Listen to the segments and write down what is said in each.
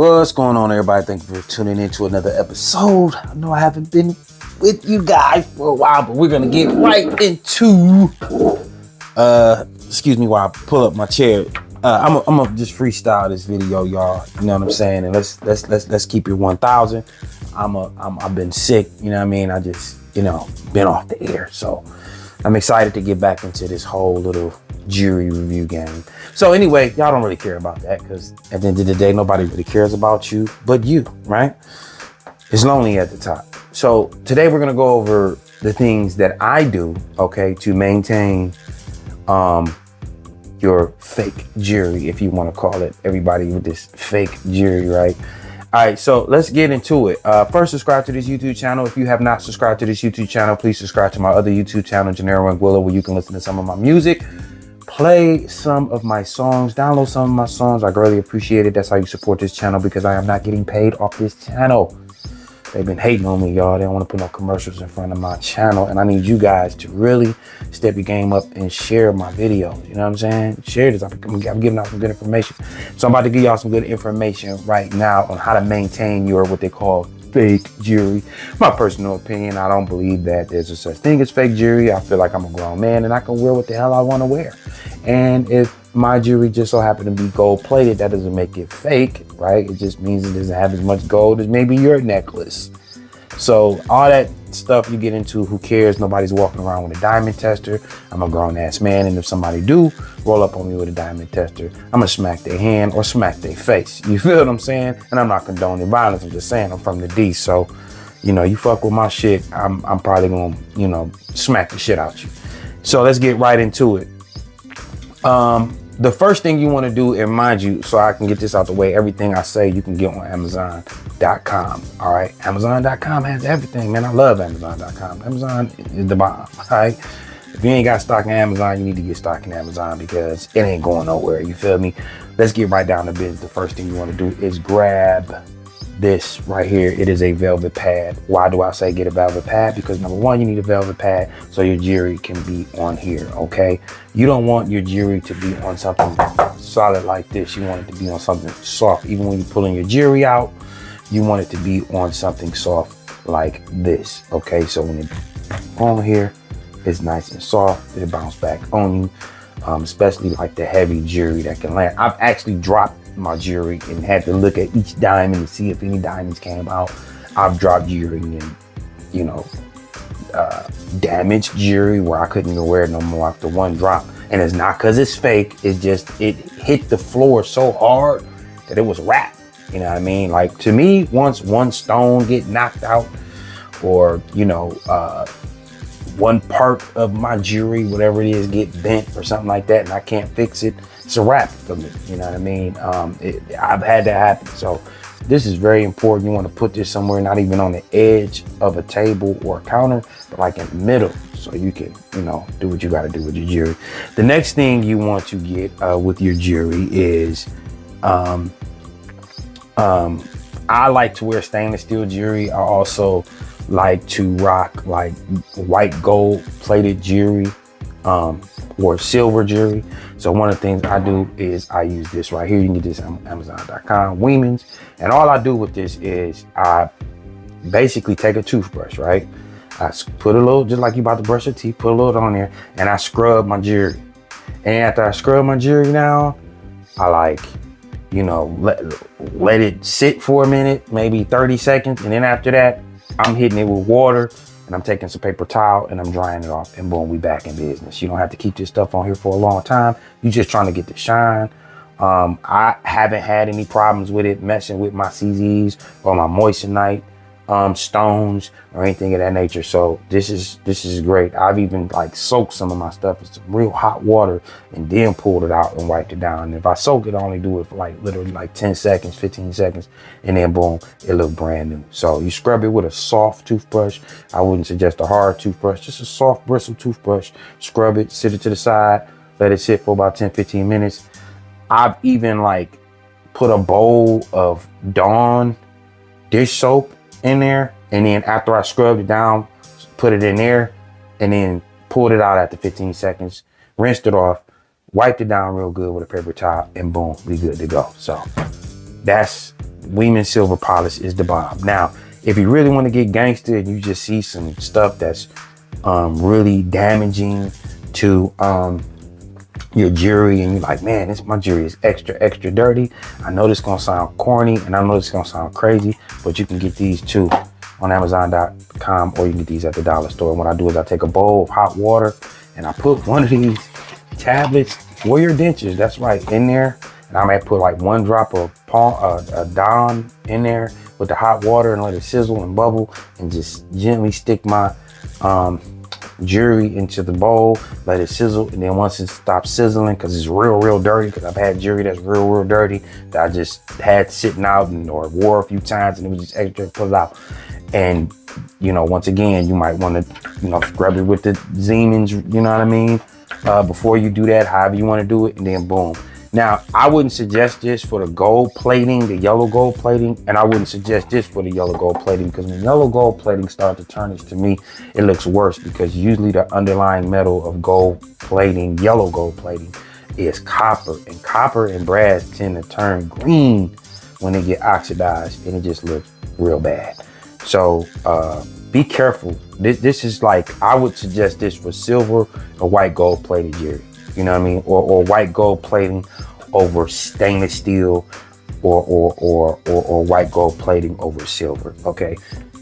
What's going on, everybody? Thank you for tuning in to another episode. I know I haven't been with you guys for a while, but we're gonna get right into excuse me while I pull up my chair. I'm gonna just freestyle this video, y'all. You know what I'm saying? And let's keep it 1,000. I've been sick, you know what I mean? I just, been off the air. So I'm excited to get back into this whole little jury review game. So anyway, y'all don't really care about that because at the end of the day, nobody really cares about you but you, right? It's lonely at the top. So today we're gonna go over the things that I do, okay, to maintain your fake jury, if you want to call it. Everybody with this fake jury, right? All right, so let's get into it. First, subscribe to this YouTube channel. If you have not subscribed to this YouTube channel, please subscribe to my other YouTube channel, Gennaro Anguilla, where you can listen to some of my music, play some of my songs, download some of my songs. I greatly appreciate it. That's how you support this channel, because I am not getting paid off this channel. They've been hating on me, y'all. They don't want to put no commercials in front of my channel. And I need you guys to really step your game up and share my videos. You know what I'm saying? Share this. I'm giving out some good information. So I'm about to give y'all some good information right now on how to maintain your, what they call, fake jury. My personal opinion, I don't believe that there's a such thing as fake jury. I feel like I'm a grown man and I can wear what the hell I want to wear. And if my jewelry just so happened to be gold plated, that doesn't make it fake, right? It just means it doesn't have as much gold as maybe your necklace. So all that stuff you get into, who cares? Nobody's walking around with a diamond tester. I'm a grown ass man, and if somebody do roll up on me with a diamond tester, I'm gonna smack their hand or smack their face. You feel what I'm saying? And I'm not condoning violence. I'm just saying I'm from the D, so you fuck with my shit, I'm probably gonna smack the shit out you. So let's get right into it. The first thing you want to do, and mind you, so I can get this out the way, everything I say you can get on Amazon.com. All right, Amazon.com has everything, man. I love Amazon.com. Amazon is the bomb. All right, if you ain't got stock in Amazon, you need to get stock in Amazon because it ain't going nowhere. You feel me? Let's get right down to business. The first thing you want to do is grab this right here. It is a velvet pad. Why do I say get a velvet pad? Because number one, you need a velvet pad so your jewelry can be on here, okay? You don't want your jewelry to be on something solid like this. You want it to be on something soft. Even when you're pulling your jewelry out, you want it to be on something soft like this, okay? So when it's on here, it's nice and soft. It bounce back on you, especially like the heavy jewelry that can land. I've actually dropped my jewelry and had to look at each diamond to see if any diamonds came out. I've dropped jewelry and damaged jewelry where I couldn't even wear it no more after one drop. And it's not because it's fake, it's just it hit the floor so hard that it was wrapped. You know what I mean? Like, to me, once one stone get knocked out, or one part of my jewelry, whatever it is, get bent or something like that, and I can't fix it, it's a wrap for me. You know what I mean? I've had that happen. So this is very important. You want to put this somewhere, not even on the edge of a table or a counter, but like in the middle, so you can, do what you got to do with your jewelry. The next thing you want to get with your jewelry is, I like to wear stainless steel jewelry. I also like to rock like white gold plated jewelry, or silver jewelry. So one of the things I do is I use this right here. You can get this on Amazon.com, Weemans. And all I do with this is I basically take a toothbrush, right? I put a little, just like you about to brush your teeth, put a little on there, and I scrub my jewelry. And after I scrub my jewelry now, I let it sit for a minute, maybe 30 seconds. And then after that, I'm hitting it with water, and I'm taking some paper towel and I'm drying it off, and boom, we back in business. You don't have to keep this stuff on here for a long time. You're just trying to get the shine. I haven't had any problems with it messing with my CZs or my moissanite stones or anything of that nature. So this is great. I've even soaked some of my stuff in some real hot water and then pulled it out and wiped it down. And if I soak it, I only do it for literally 10 seconds, 15 seconds, and then boom, it look brand new. So you scrub it with a soft toothbrush. I wouldn't suggest a hard toothbrush, just a soft bristle toothbrush. Scrub it, sit it to the side, let it sit for about 10, 15 minutes. I've even put a bowl of Dawn dish soap in there, and then after I scrubbed it down, put it in there, and then pulled it out after 15 seconds, rinsed it off, wiped it down real good with a paper towel, and boom, we good to go. So that's Weeman Silver Polish is the bomb. Now, if you really want to get gangster and you just see some stuff that's really damaging to your jewelry, and you're like, man, my jewelry is extra dirty. I know this gonna sound corny and I know this gonna sound crazy, but you can get these too on Amazon.com, or you can get these at the dollar store. And what I do is I take a bowl of hot water and I put one of these tablets for your dentures, that's right, in there. And I might put like 1 drop of Dawn in there with the hot water and let it sizzle and bubble, and just gently stick my jewelry into the bowl, let it sizzle. And then once it stops sizzling, because it's real dirty, because I've had jewelry that's real dirty that I just had sitting out or wore a few times, and it was just extra, put it out. And once again, you might want to scrub it with the Siemens, you know what I mean, before you do that, however you want to do it. And then boom. Now, I wouldn't suggest this for the gold plating, the yellow gold plating, and I wouldn't suggest this for the yellow gold plating, because when yellow gold plating starts to tarnish, to me, it looks worse, because usually the underlying metal of gold plating, yellow gold plating, is copper, and copper and brass tend to turn green when they get oxidized, and it just looks real bad. So be careful. This is like, I would suggest this for silver or white gold plated jewelry. You know what I mean? Or white gold plating over stainless steel, or white gold plating over silver. Okay.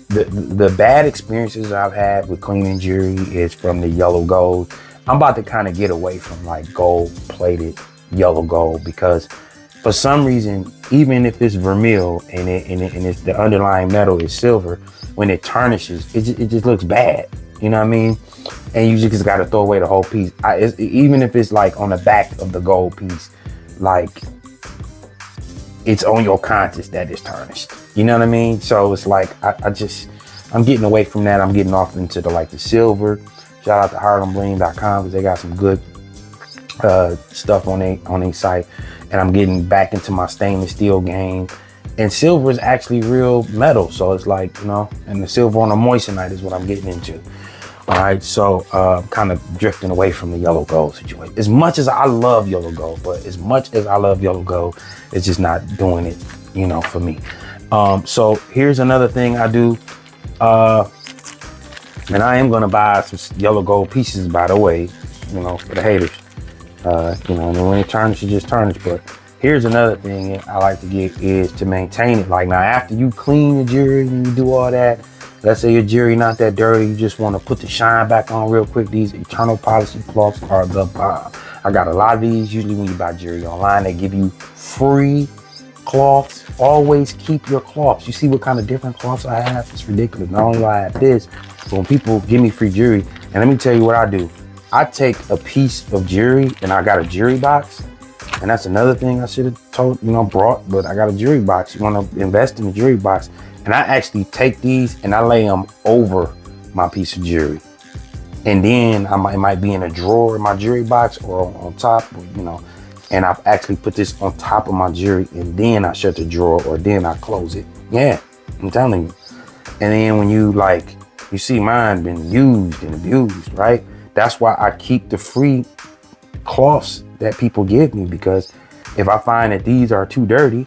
The bad experiences I've had with cleaning jewelry is from the yellow gold. I'm about to kind of get away from like gold plated yellow gold, because for some reason, even if it's vermeil and it's the underlying metal is silver, when it tarnishes, it just looks bad. You know what I mean? And you just got to throw away the whole piece. Even if it's like on the back of the gold piece, like it's on your conscience that it's tarnished. You know what I mean? So it's like, I'm getting away from that. I'm getting off into the silver. Shout out to HarlemBling.com, because they got some good stuff on their site. And I'm getting back into my stainless steel game. And silver is actually real metal. So it's like, and the silver on a moissanite is what I'm getting into. All right, so kind of drifting away from the yellow gold situation. As much as I love yellow gold, it's just not doing it, for me. So here's another thing I do. And I am gonna buy some yellow gold pieces, by the way, for the haters. And when it tarnishes, just tarnish. But here's another thing I like to get is to maintain it. Like, now, after you clean the jewelry and you do all that, let's say your jewelry not that dirty, you just want to put the shine back on real quick. These Eternal Polishing cloths are the bomb. I got a lot of these. Usually when you buy jewelry online, they give you free cloths. Always keep your cloths. You see what kind of different cloths I have? It's ridiculous. Not only do I have this, but when people give me free jewelry, and let me tell you what I do. I take a piece of jewelry, and I got a jewelry box. And that's another thing I should have brought, but I got a jewelry box. You want to invest in a jewelry box. And I actually take these and I lay them over my piece of jewelry. And then it might be in a drawer in my jewelry box, or on top, and I've actually put this on top of my jewelry, and then I shut the drawer, or then I close it. Yeah, I'm telling you. And then when you see mine been used and abused, right? That's why I keep the free cloths that people give me, because if I find that these are too dirty,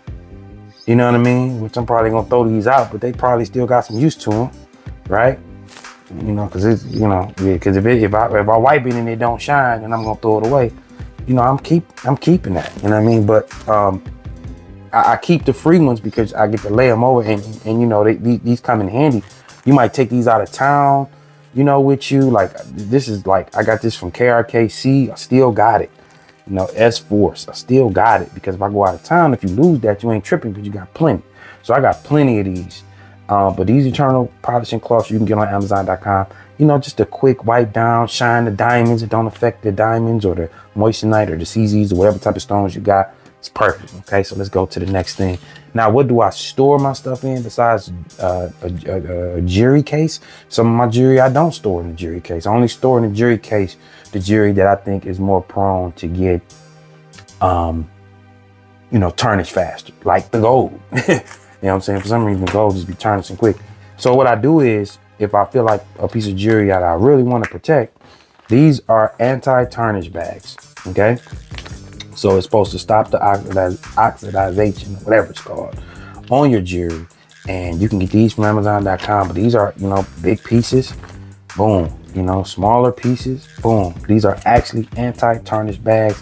you know what I mean? Which I'm probably gonna throw these out, but they probably still got some use to them, right? Because it's, because if I wipe it and it don't shine, then I'm gonna throw it away. I'm keeping that. You know what I mean? But I keep the free ones because I get to lay them over, and these come in handy. You might take these out of town, with you. Like, this is like, I got this from KRKC. I still got it. S-Force, I still got it, because if I go out of town, if you lose that, you ain't tripping, because you got plenty. So I got plenty of these. But these Eternal Polishing cloths you can get on Amazon.com. Just a quick wipe down, shine the diamonds. It don't affect the diamonds or the moissanite or the CZs or whatever type of stones you got. It's perfect. Okay, so let's go to the next thing. Now, what do I store my stuff in besides a jewelry case? Some of my jewelry I don't store in the jewelry case. I only store in the jewelry case the jewelry that I think is more prone to get, tarnished faster, like the gold. You know what I'm saying? For some reason, the gold just be tarnishing quick. So what I do is, if I feel like a piece of jewelry that I really want to protect, these are anti-tarnish bags. Okay. So it's supposed to stop the oxidization, whatever it's called, on your jewelry. And you can get these from Amazon.com, but these are, you know, big pieces. Boom. You know, smaller pieces. Boom. These are actually anti-tarnish bags.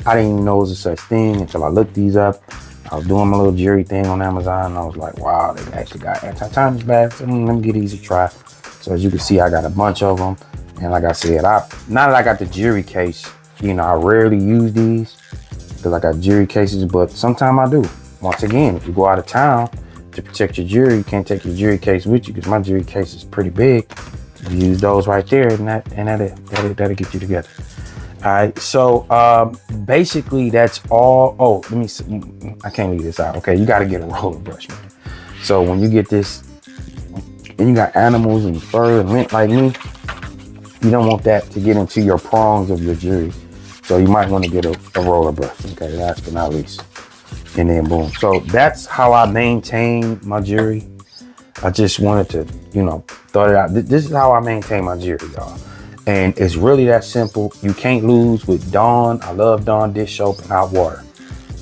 I didn't even know it was a such thing until I looked these up. I was doing my little jewelry thing on Amazon, and I was like, wow, they actually got anti-tarnish bags. Let me give these a try. So as you can see, I got a bunch of them. And like I said, now that I got the jewelry case, you know, I rarely use these because I got jewelry cases, but sometimes I do. Once again, if you go out of town to protect your jewelry, you can't take your jewelry case with you because my jewelry case is pretty big. You use those right there, and that'll get you together. All right, so basically that's all. Oh, let me see. I can't leave this out. Okay, you got to get a roller brush, man. So when you get this, and you got animals and fur and lint like me, you don't want that to get into your prongs of your jewelry. So you might want to get a roller brush. Okay, last but not least. And then boom. So that's how I maintain my jewelry. I just wanted to, you know, throw it out. This is how I maintain my jewelry, y'all. And it's really that simple. You can't lose with Dawn. I love Dawn dish soap and hot water.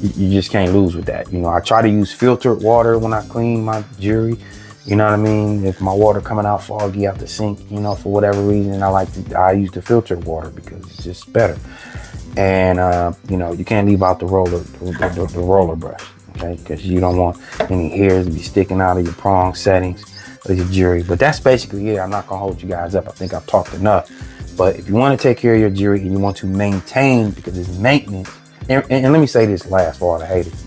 You just can't lose with that. You know, I try to use filtered water when I clean my jewelry. You know what I mean? If my water coming out foggy out the sink, you know, for whatever reason, I use the filtered water because it's just better. And you know, you can't leave out the roller brush, okay? Because you don't want any hairs to be sticking out of your prong settings of your jewelry. But that's basically it. I'm not gonna hold you guys up. I think I've talked enough. But if you want to take care of your jewelry and you want to maintain, because it's maintenance. And let me say this last for all the haters.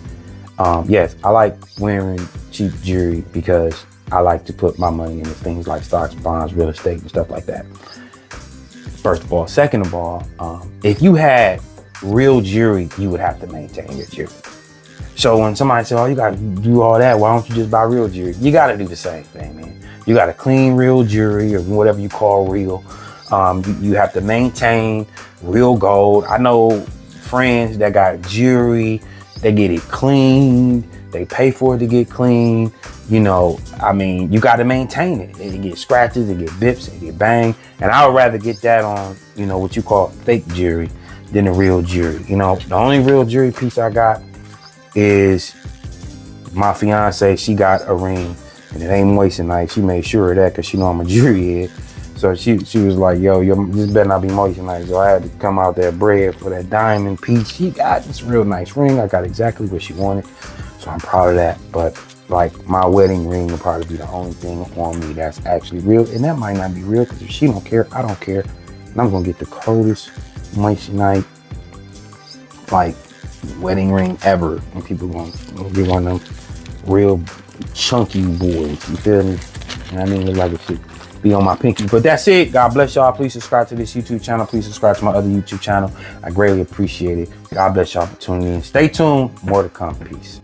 Yes, I like wearing cheap jewelry because I like to put my money into things like stocks, bonds, real estate, and stuff like that. First of all. Second of all, if you had real jewelry, you would have to maintain your jewelry. So when somebody says, oh, you got to do all that, why don't you just buy real jewelry? You got to do the same thing, man. You got to clean real jewelry or whatever you call real. You have to maintain real gold. I know friends that got jewelry, they get it cleaned, they pay for it to get cleaned. You know, I mean, you got to maintain it. It get scratches, it get bips, it get banged. And I would rather get that on, you know, what you call fake jewelry than the real jewelry. You know, the only real jewelry piece I got is my fiance. She got a ring and it ain't moissanite. She made sure of that because she know I'm a jewelry head. So she was like, yo, this better not be moissanite. So I had to come out there bread for that diamond piece. She got this real nice ring. I got exactly what she wanted. So I'm proud of that. But like my wedding ring will probably be the only thing on me that's actually real. And that might not be real because if she don't care, I don't care. And I'm going to get the coldest moissanite like wedding ring ever. And people going to get one of them real chunky boys. You feel me? And I mean, look like it should be on my pinky. But that's it. God bless y'all. Please subscribe to this YouTube channel. Please subscribe to my other YouTube channel. I greatly appreciate it. God bless y'all for tuning in. Stay tuned. More to come. Peace.